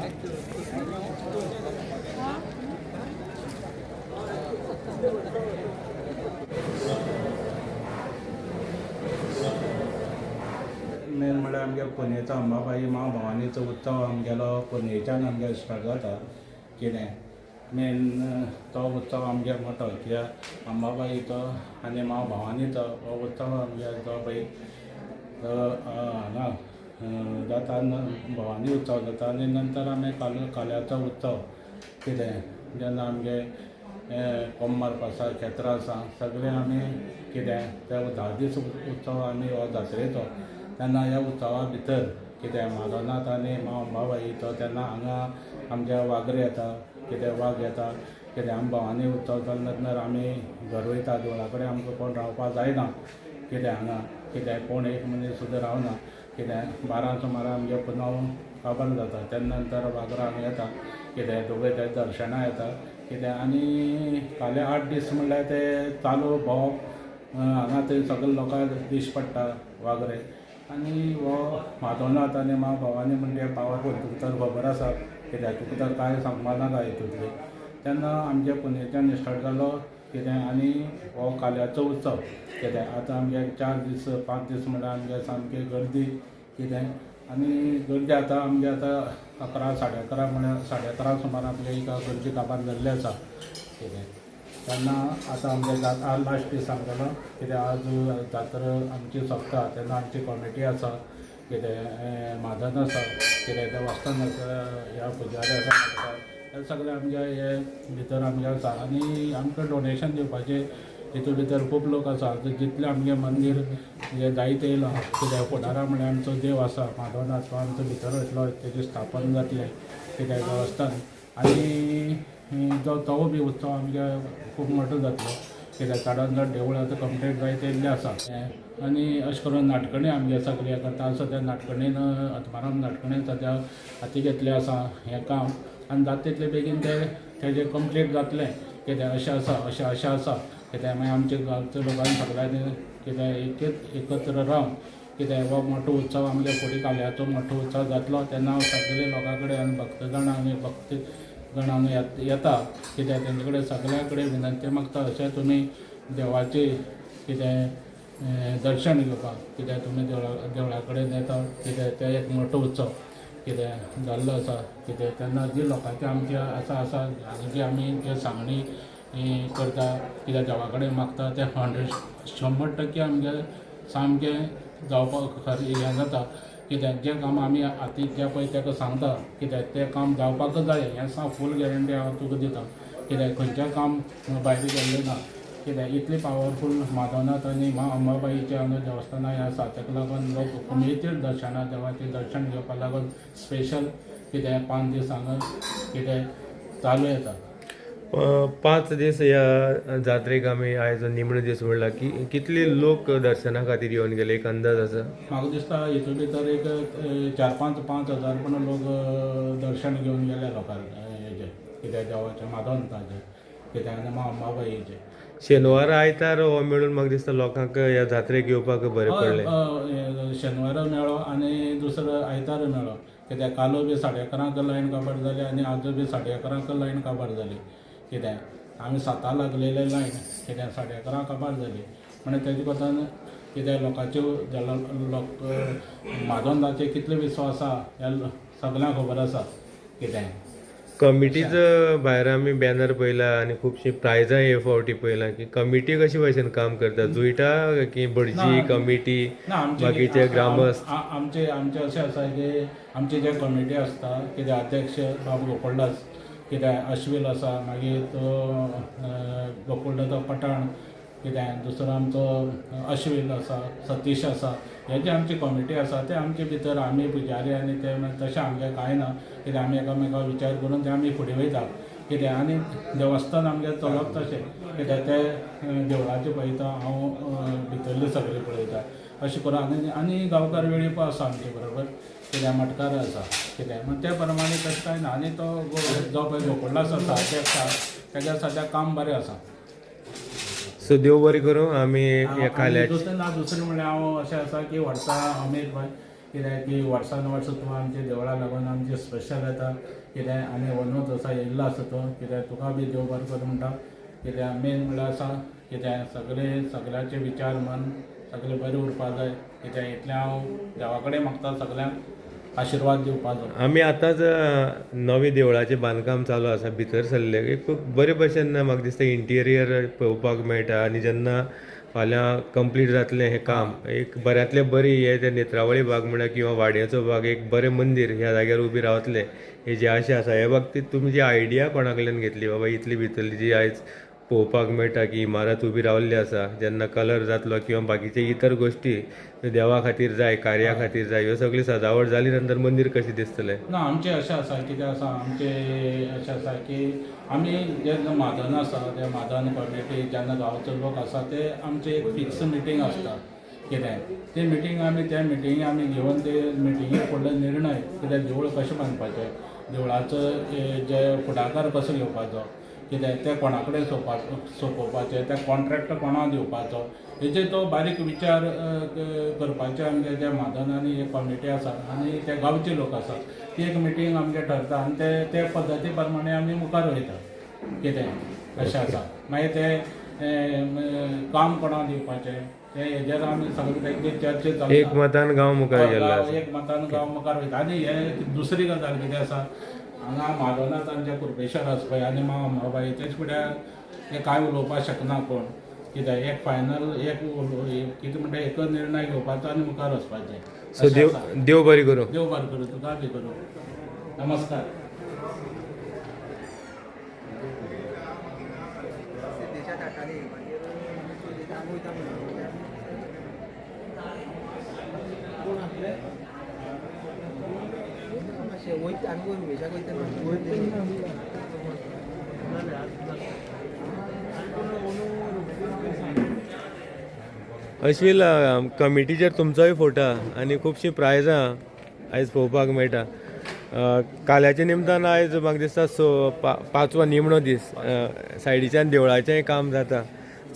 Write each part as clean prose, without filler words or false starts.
Main म्हळ्यार आमगे पोनेचो अंबाबाई माँ भवानीचो उत्सव आमगेलो पोनेच्यान आमगे स्टार्ट जाता. कितें मेन तो उत्सव आमगे मोठो कित्याक अंबाबाईचो आनी माँ भवानीचो हो उत्सव आमगे जो पळय हांगा जाता भवानी उत्सव जाता आनी नंतर आमी काल्याचो उत्सव कितें जेन्ना आमगे कोम मारप आसा खेत्रां आसा सगळें आमी कितें ते 10 दीस उत्सव आमी हो जात्रेचो तेन्ना ह्या उत्सवा भितर कितें म्हादोनाथ आनी माँ अंबाबाईचो तेन्ना हांगा आमचे वागरे येता कितें वाघ येता कितें आमी भवानी उत्सव चलना आमी घर वयता देवळा कडेन आमकां कोण रावपा जायना कितें हांगा कितें कोण एक मनीस सुद्दां रावना कितें 12 सुमार आमगे पुनव काबार जाता तेन्ना नंतर वागरां हांगा येता कितें दोगूय ते दर्शना येता कितें आनी फाल्यां 8 दीस म्हणल्यार ते चालू भोंवप हांगा थंय सगळे लोकांक दिश्ट पडटा वागरे आनी हो म्हादोनाथ आनी माँ भवानी म्हणजे पावरफूल तुका तर खबर आसा कित्याक तुका तर कांय सांगपा नाका हितूंतली तेन्ना आमच्या पुणेच्यान स्टार्ट जालो कितें आनी हो काल्याचो उत्सव कितें आतां आमगे 4 दीस 5 दीस म्हणल्यार आमगे सामकी गर्दी कितें आनी गर्दी आतां आमगे आतां 11 साडे 11 म्हळ्यार 11:30 सुमार आमगे एक गर्दी काबार जाल्ली आसा कितें तेन्ना आतां आमगे आज लास्ट दीस आमगेलो कितें आज जात्रा आमची सोंपता तेन्ना आमची कॉमिटी आसा कितें म्हादन आसा कितें ते वस्तान ह्या पुजारी आसा हे सगळे आमगे हे भितर आमगे आसा आनी आमकां डोनेशन दिवपाचें हितून भितर खूब लोक आसा जितले आमगे मंदीर हे जायत येयला कित्याक फुडारा म्हळ्यार आमचो देव आसा म्हादोनाथ तो आमचो भितर वयतलो तेजें स्थापन जातलें कित्याक देवस्थान आनी तो बी उत्सव आमगे खूब मोठो जातलो कित्याक चडांत चड देवूळ आतां कंप्लीट जायत येयल्लें आसा आनी अशें करून नाटकणी आमगे सगळे करता सद्या नाटकणीन आत्माराम नाटकणीन सद्या हाती घेतलें आसा हें काम आनी जाता तितले बेगीन तेजें कंप्लीट जातलें कित्याक अशें आसा कित्याक मागीर आमच्या गांवच्या लोकांनी सगळ्यांनी कित्याक एकत्र रावन कित्याक हो मोठो उत्सव आमगे फुडें काल्याचो मोठो उत्सव जातलो तेन्ना सगळे लोकां कडेन आनी भक्तगण आनी भक्तगणांक येता कित्याक तेंचे कडेन सगळ्या कडेन विनंती मागता अशें तुमी देवाचे कितें दर्शन घेवपाक कित्याक तुमी देवळा कडेन येता कित्याक ते एक मोठो उत्सव कितें जाल्लो आसा कित्याक तेन्ना जी लोकांची आमची आसा जी आमी जे सांगणी करता कित्याक देवा कडेन मागता ते 100% आमगे सामकें जावपाक हें जाता कित्याक जें काम आमी आतां जें पळय ताका सांगता कित्याक तें काम जावपाकच जाय हें सा फूल गॅरंटी हांव तुका दिता कित्याक खंयचें काम भायर गेल्लें ना कित्याक इतली पावरफूल म्हादोनाथ आनी माँ अंबाबाईचें हांगा देवस्थानां आसा ताका लागून लोक उमेदीर दर्शना देवाचें दर्शन घेवपा लागून स्पेशल कित्याक 5 दीस हांगा कितें चालू येता 5 दीस ह्या जात्रेक आमी आयज निमणो दीस म्हणला की कितले लोक दर्शना खातीर येवन गेले एक अंदाज आसा म्हाका दिसता हितून भितर एक 4-5 हजार पण लोक दर्शन घेवन गेले लोकांक हेजें कित्याक देवाचें म्हादोनाथाचें कित्याक आनी माँ अंबाबाईचें शेनवार आयतार हो मेळून म्हाका दिसता लोकांक ह्या जात्रेक येवपाक बरें पडलें शेनवार मेळ्ळो आनी दुसरो आयतार मेळ्ळो कित्याक कालो बी 11:30 लायन काबार जाली आनी आजू बी 11:30 लायन काबार जाली कित्याक आमी 7 लागलेले लायन कित्याक 11:30 काबार जाली म्हणजे तेजे कोतान कित्याक लोकांच्यो लोक म्हादोनाथाचेर कितलो विश्वास आसा ह्या सगळ्यांक खबर आसा कित्याक कमिटीचो भायर आमी बॅनर पळयला आनी खुबशीं प्रायजां हे फावटी पळयलां की कमिटी कशे भशेन काम करता जुयटा की भटजी कमिटी बाकीचे ग्रामस्थ आमचे अशें आसा की आमची जे कमिटी आसता कित्याक अध्यक्ष बाब गोकुळदास कित्याक अश्विल आसा मागीर तो गोकुळदास पठाण कित्याक दुसरो आमचो अश्विल आसा सतीश आसा हे जे आमची कमिटी आसा ते आमचे भितर आमी पुजारी आनी ते तशें आमगे कांय ना कित्याक आमी एकामेकाक विचार करून ते आमी फुडें वयता कित्याक आनी देवस्थान आमगे चलप तशें कित्याक ते देवळाचें पळयता हांव भितरली सगळी पळयता अशें करून आनी गांवकार वेळीप आसा आमचे बरोबर कित्याक मटकार आसा कित्याक ते प्रमाणे तशें कांय ना आनी तो जो पळय गोकुळदास आसा तेच्या सद्या काम बरें आसा सो देव बरें करूं आमी काल्याचें दुसरें म्हणल्यार हांव अशें आसा की व्हरता अमीर भाई कित्याक की वर्सान वर्स तूं आमच्या देवळा लागून आमचे स्पेशल येता कित्याक आनी वनूच असा येयल्लो आसा तो कित्याक तुका बी देव बरें करूं म्हणटा कित्याक मेन म्हणल्यार आसा कित्याक सगळ्याचे विचार मन सगळे बरे उरपा जाय कित्याक इतलें हांव देवा कडेन मागता सगळ्यांक आशिर्वाद दिवपाचो. आमी आतांच नवी देवळाचें बांदकाम चालू आसा भितर सरले की खूब बरे भशेन म्हाका दिसता इंटिरियर पळोवपाक मेळटा आनी जेन्ना फाल्यां कंप्लीट जातलें हें काम एक बऱ्यांतलें बरी हे ते नेत्रावळी बाग म्हणा किंवा वाड्याचो बाग एक बरें मंदीर ह्या जाग्यार उबी रावतलें हेजी आशा आसा. हे बाबतींत तुमी जी आयडिया कोणा कडल्यान घेतली बाबा इतली भितरली जी आयज पळोवपाक मेळटा की इमारत उबी रावल्ली आसा जेन्ना कलर जातलो किंवा बाकीचे इतर गोश्टी देवा खातीर जाय कार्या खातीर जाय ह्यो सगळी सजावट जाली नंतर मंदीर कशें दिसतलें. ना आमचें अशें आसा कितें आसा आमचें अशें आसा की आमी जेन्ना मादन आसा ते मादन कमिटी जेन्ना गांवचो लोक आसा ते आमचे एक फिक्स मिटींग आसता कितें ते मिटींग आमी त्या मिटींगे आमी घेवन ते मिटींगे फुडलो निर्णय कित्याक देवूळ कशें बांदपाचें देवळाचो जे फुडाकार कसो घेवपाचो कित्याक ते कोणा कडेन सोंपोवपाचें ते कॉन्ट्रॅक्ट कोणाक दिवपाचो हेजे तो बारीक विचार करपाचे आमगे जे मादन आनी एक कमिटी आसा आनी ते गांवचे लोक आसा ती एक मिटींग आमगे ठरता आनी ते पद्दती प्रमाणे आमी मुखार वयता कितें अशें आसा. मागीर ते काम कोणाक दिवपाचें ते हेजेर आमी सगळे तेंचे चर्चे चालू एक मतान गांव मुखार गेल्लो आसा. एक मतान गांव मुखार वयता. आनी हे दुसरी गजाल कितें आसा हांगा मादोनाथ आमचे कुर्पेश्वर आसा पळय आनी अंबाबाई तेच फुड्यान हे कांय उलोवपाक शकना कोण कित्याक एक फायनल एक कितें म्हणटा एक निर्णय घेवपाचो आनी मुखार वचपाचें. सो देव बरी करूं. देव बरें करूं तुका बी करूं. नमस्कार. अश्विल कमिटीचेर तुमचोय फोटो आनी खुबशीं प्रायजां आयज पळोवपाक मेळटा. काल्याच्या निमतान आयज म्हाका दिसता पांचवो निमणो दीस सायडीच्यान देवळाचेंय काम जाता.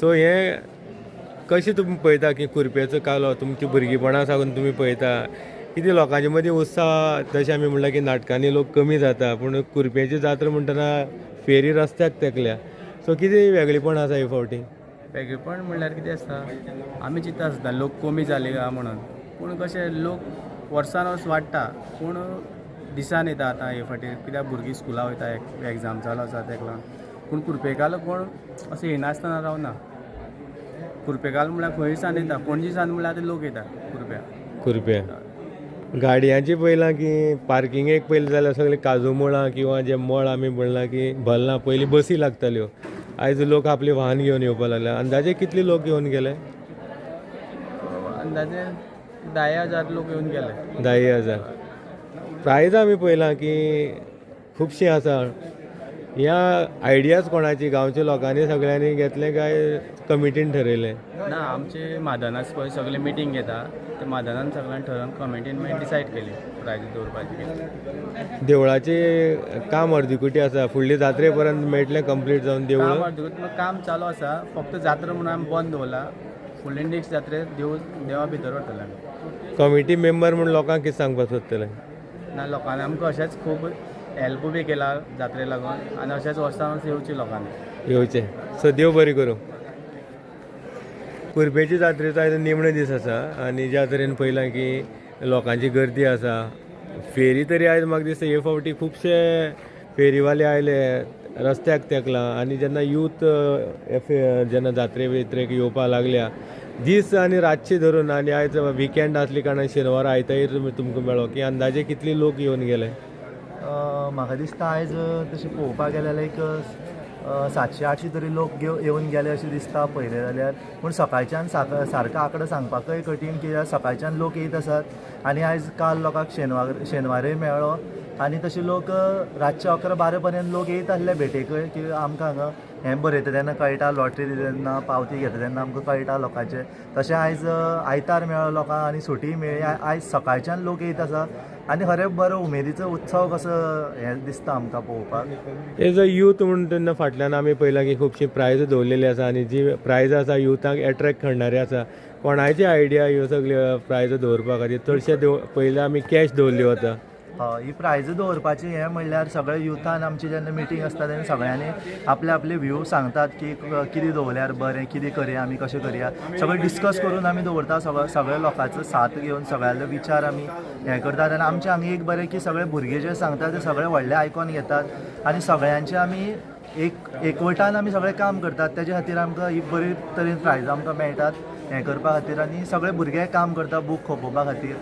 सो हें कशें तुमी पळयता की कुरपेचो कालो तुमच्या भुरगेपणा साकून तुमी पळयता कितें लोकांचे मदीं उत्साह जशें आमी म्हणलां की नाटकांनी लोक कमी जाता पूण कुरपेची जात्रा म्हणटना फेरी रस्त्याक तेकल्या. सो कितें वेगळेपण आसा हे फावटी. वेगळेपण म्हणल्यार कितें आसता आमी चिंता आसता लोक कमी जाले काय म्हणून पूण कशें लोक वर्सान वर्स वाडटा पूण दिसान येता आतां हे फाटीर कित्याक भुरगीं स्कुला वयता एग्जाम चालू आसा ताका लागून पूण कुरपेकालो कोण अशें येनासतना रावना. कुरपेकालो म्हळ्यार खंयसान येता पणजीसान म्हळ्यार आतां लोक येता कुरप्या गाडयांची पयलां की पार्किंगेक पयलीं जाल्यार सगळे काजू मळां किंवा जे मळ आमी म्हणलां की भरलां पयलीं बसी लागताल्यो आयज लोक आपली वाहन घेवन येवपाक लागल्या. अंदाजे कितले लोक घेवन गेले. अंदाजे 10,000 लोक येवन गेले. 10,000 प्रायज आमी पयलां की खुबशीं आसा. ह्या आयडियाज कोणाची गांवच्या लोकांनी सगळ्यांनी घेतले काय कमिटीन ठरयलें. ना आमचे मादानास पळय सगळे मिटींग घेता ते मादानान सगळ्यांनी ठरोवन कमिटीन मागीर डिसायड केली प्रायज दवरपाची. देवळाचे काम अर्दुकुटी आसा फुडले जात्रे पर्यंत मेळटलें कंप्लीट जावन देवूळ. काम अर्दुकुटी काम चालू आसा फक्त जात्रा म्हणून आमी बंद दवरला. फुडले नेक्स्ट जात्रेक देवा भितर व्हरतले आमी. कमिटी मेंबर म्हूण लोकांक कितें सांगपाक सोदतले. ना लोकांनी आमकां अशेंच खूब हेल्प बी केला जात्रे लागून आनी अशेंच वर्सान येवची लोकांनी येवचें. सो देव बरी करूं. कुरपेची जात्रेचो आयज निमणो दीस आसा आनी ज्या तरेन पयलां की लोकांची गर्दी आसा फेरी तरी आयज म्हाका दिसता हे फावटी खुबशे फेरीवाले आयले रस्त्याक तेकला आनी जेन्ना यूथ जेन्ना जात्रे बित्रेक येवपाक लागल्या दीस आनी रातची धरून आनी आयज विकेंड आसली कारणान शेनवार आयतार तुमकां मेळ्ळो की अंदाजे कितले लोक येवन गेले. म्हाका दिसता आयज तशें पळोवपाक गेल्यार लायक 700-800 तरी लोक येवन गेले अशें दिसता पयले जाल्यार. पूण सकाळच्यान सारको आंकडो सांगपाकय कठीण कित्याक सकाळच्यान लोक येत आसात आनी आयज काल लोकांक शेनवारय मेळ्ळो आनी तशे लोक रातचे 11-12 पर्यंत लोक येत आसले भेटेकय की आमकां हांगा हें बरयता तेन्ना कळटा, लॉटरी दिता तेन्ना पावती घेता तेन्ना आमकां कळटा लोकांचें. तशें आयज आयतार मेळ्ळो लोकांक आनी सुटी मेळ्ळी. आयज सकाळच्यान लोक येत आसा आनी खरें बरो उमेदीचो उत्सव कसो हें दिसता आमकां पळोवपाक. एज अ यूथ म्हणून तेन्ना फाटल्यान आमी पळयलां की खुबशीं प्रायज दवरलेली आसा आनी जी प्रायज आसा युथाक एट्रॅक्ट करणारी आसा. कोणाची आयडिया ह्यो सगळ्यो प्रायज दवरपा खातीर? चडशे पयलीं आमी कॅश दवरली वता. ही प्रायज दवरपाची हें म्हणल्यार सगळे युथान आमची जेन्ना मिटींग आसता तेन्ना सगळ्यांनी आपले आपले व्यू सांगतात की कितें दवरल्यार बरें, कितें करया आमी, कशें करया, सगळें डिस्कस करून आमी दवरता. सगळे लोकांचो साथ घेवन सगळ्यांचे विचार आमी हें करतात. आनी आमचें हांगा एक बरें की सगळे भुरगे जे सांगतात ते सगळे व्हडले आयकून घेतात आनी सगळ्यांचे आमी एकवटान आमी सगळें काम करतात. तेजे खातीर आमकां ही बरे तरेन प्रायजां आमकां मेळटात हें करपा खातीर. आनी सगळे भुरगे काम करता बूक खोपोवपा खातीर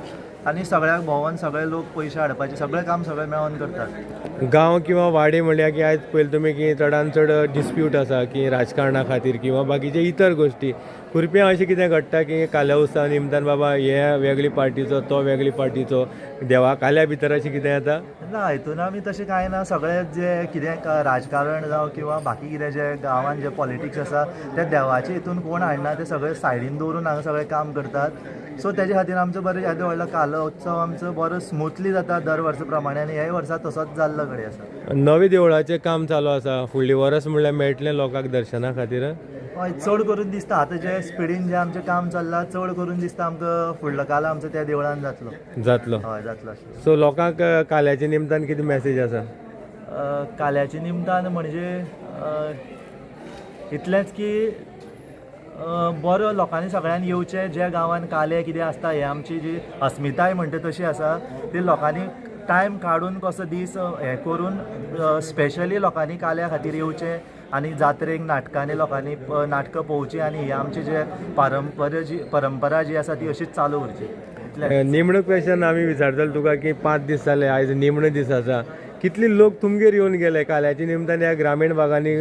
आनी सगळ्याक भोंवोन सगळे लोक पयशे हाडपाचे सगळें काम सगळे मेळोन करतात. गांव किंवा वाडे म्हणल्यार की आयज पयलीं तुमी की चडान चड डिस्प्यूट आसा की राजकारणा खातीर किंवा बाकीचे इतर गोश्टी. खुरप्यां अशें कितें घडटा की काल्या उत्सवा निमतान बाबा हे वेगळी पार्टीचो तो वेगळी पार्टीचो देवा काल्या भितर अशें कितें येता? ना, हितून आमी तशें कांय ना. सगळे जे कितें राजकारण जावं किंवा बाकी कितें जे गांवांत जे पॉलिटिक्स आसा ते देवाचे हितून कोण हाडना, ते सगळे सायडीन दवरून हांगा सगळें काम करतात. सो तेजे खातीर आमचो बरें येदो व्हडलो कालो उत्सव आमचो बरो स्मुथली जाता दर वर्सा प्रमाणे आनी ह्याय वर्सा तसोच जाल्लो घडये आसा. नवे देवळाचें काम चालू आसा. फुडलीं वर्स म्हणल्यार मेळटलें लोकांक दर्शना खातीर? हय, चड करून दिसता आतां जे स्पिडीन जे आमचें काम चल्लां चड करून दिसता आमकां फुडलो कालो आमचो त्या देवळान जातलो. हय, जातलो. सो लोकांक काल्याच्या निमतान कितें मॅसेज आसा? काल्याच्या निमतान म्हणजे इतलेंच की बरो लोकांनी सगळ्यांनी येवचें. जे गांवांत काले कितें आसता हे आमची जी अस्मिताय म्हणटा तशी आसा ती लोकांनी टायम काडून कसो दीस हें करून स्पेशली लोकांनी काल्या खातीर येवचें आनी जात्रेक नाटकांनी लोकांनी नाटकां पळोवचीं आनी ही आमची जे परंपरा जी आसा ती अशीच चालू उरची. निमणूक क्वेश्चन आमी विचारतले तुका की 5 दीस जाले आयज निमणो दीस आसा. कितले लोक तुमगेर येवन गेले काल्याच्या निमतान? ह्या ग्रामीण भागांनी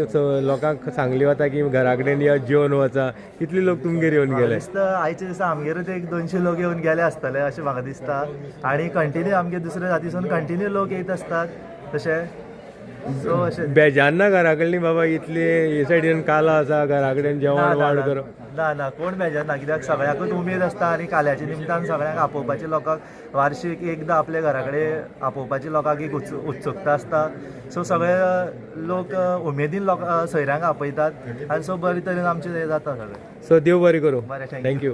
लोकांक सांगली वता की घरा कडेन या जेवन वचा. कितले लोक तुमगेर येवन गेले? दिसता आयच्या दिसा आमगेरूच 100-200 लोक येवन गेले आसतले अशें म्हाका दिसता. आनी कंटिन्यू आमगे दुसऱ्या जातीसून कंटिन्यू लोक येत आसतात तशें. सो अशें बेजान ना घरा कडली बाबा इतली हे सायडीन कालो आसा घरा कडेन जेवण वाड करप? ना, कोण बेजार ना. कित्याक सगळ्याकूच उमेद आसता आनी काल्याच्या निमतान सगळ्यांक आपोवपाची लोकांक वार्षिक एकदां आपल्या घरा कडेन आपोवपाची लोकांक एक उत्सुकता आसता. सो सगळे लोक उमेदीन सोयऱ्यांक आपयतात आनी सो बरे तरेन आमचें हें जाता सगळें. सो देव बरें करूं. बरें, थँक्यू.